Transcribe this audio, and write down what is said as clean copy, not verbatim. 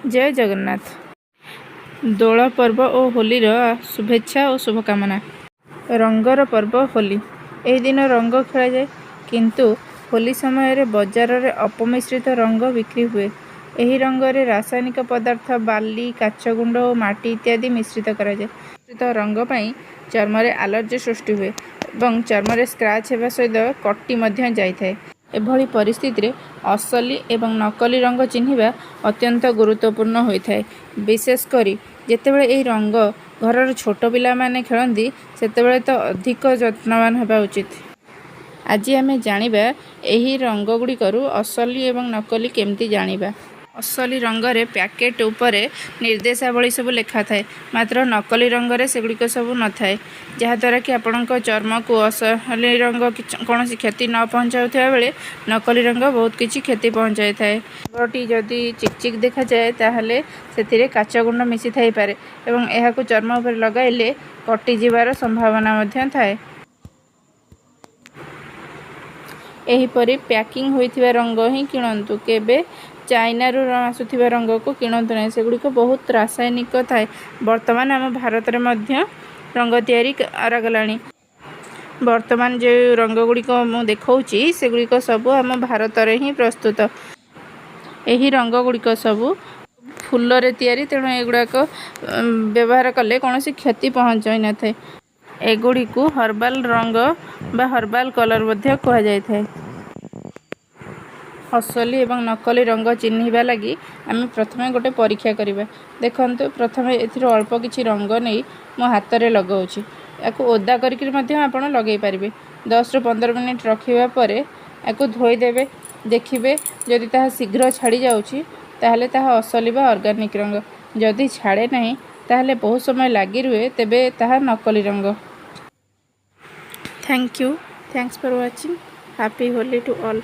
जय जगन्नाथ। दोल पर्व और होलीर शुभेच्छा और शुभकामना। रंगर पर्व होली। एही दिन रंग खेला जाए, किंतु होली समय बजार रे अपमिश्रित रंग बिक्री हुए। एही रंगरे रासायनिक पदार्थ बाली, काचगुंड और माटी इत्यादि मिश्रित कराए। मिश्रित रंग पाई चर्मरे एलर्जी सृष्टि हुए एवं चर्मरे स्क्रैच हेबा सहित कटी मध्य जाइथाए। एभली परिस्थिति असली एवं नकली रंग चिन्हिबा अत्यंत गुरुत्वपूर्ण होइथाए। विशेषकर जेतेबेले एही रंग घरर छोट पिला माने खेलती सेतेबेले तो अधिक यत्नवान हेबा उचित। आज आमे जानिबा एही रंग गुड़िकरू असली एवं नकली केमती जानिबा। असली रंगरे पैकेट उपरे निर्देशावली सब लिखा थाए, मात्र नकली रंगरे सेगुड़िक सब न थाए, जहाद्वारा कि आपणक चर्म को असली रंग कौन क्षति न पहुँचाउथिबा बेले नकली रंग बहुत किछि क्षति पहुँचाई थाए। रंगटी जदि चिकचिक देखा जाए ताहले सेथिरे काचगुंड मिसी थाई पारे एवं एहाकु चर्म उपरे लगाइले कटि जिबार संभावना मध्य थाए। एहीपरि पैकिंग होइथिबा रंग ही किणंतु, केबे चाइना रु आसुथिबा रंग को किणंतु नहीं, सेगुड़िक बहुत रासायनिक थाए। वर्तमान आम भारत रे मध्य रंग तैयारी आरागलानी। वर्तमान जो रंग गुड़िक मु देखौची सेगुड़िक सब आम भारत रे ही प्रस्तुत। एही रंग गुड़िक सब फूल रे तैयारी, तेणु एगुड़ाक व्यवहार कले कौनसी क्षति पहुँचाई न थाए। एगुड़िकु हर्बाल रंग बा हर्बाल कलर मध्य कहा जाय थाए। असली एवं नकली रंग चिन्हिबा लगी आम प्रथमे गोटे परीक्षा करिबा। देखंतु प्रथमे एथिरो अल्प किछि रंग नै मो हाथ रे लगाउछि। याकु ओदा करिकि मध्य आपण लगै पारिबे। 10 रु 15 मिनिट रखिबा परे याकु धोई देबे। देखिबे जदि ताहा शीघ्र छाड़ी जाउछि ताहले ताहा असली बा ऑर्गेनिक रंग, जदि छाड़े नहीं ताहले बहुत समय लागि रुहे तेबे ताहा नकली रंग। Thank you, thanks for watching. Happy Holi to all.